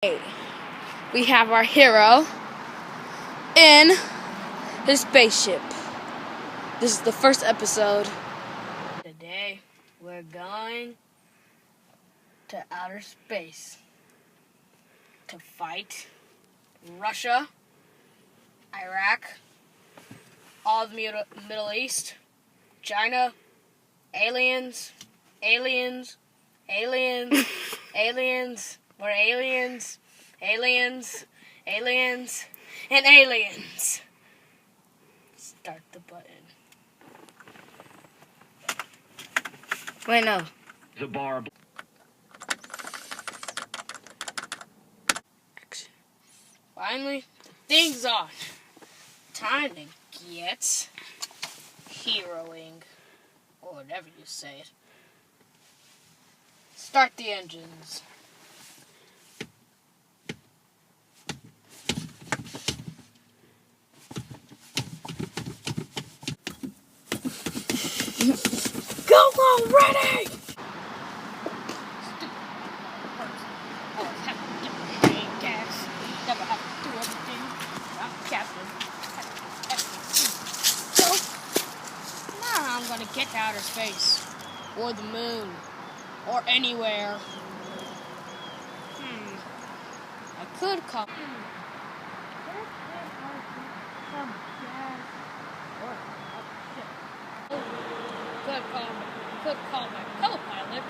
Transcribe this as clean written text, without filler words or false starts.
Hey, we have our hero in his spaceship. This is the first episode. Today, we're going to outer space to fight Russia, Iraq, all the Middle East, China, aliens, aliens, aliens, aliens, more aliens, aliens, aliens, and aliens. Start the button. Wait, no. The bar. Action. Finally, the thing's on. Time to get heroing, or whatever you say it. Start the engines. Go already! Now I'm gonna get to outer space, or the moon, or anywhere. I could call. Could call my co-pilot.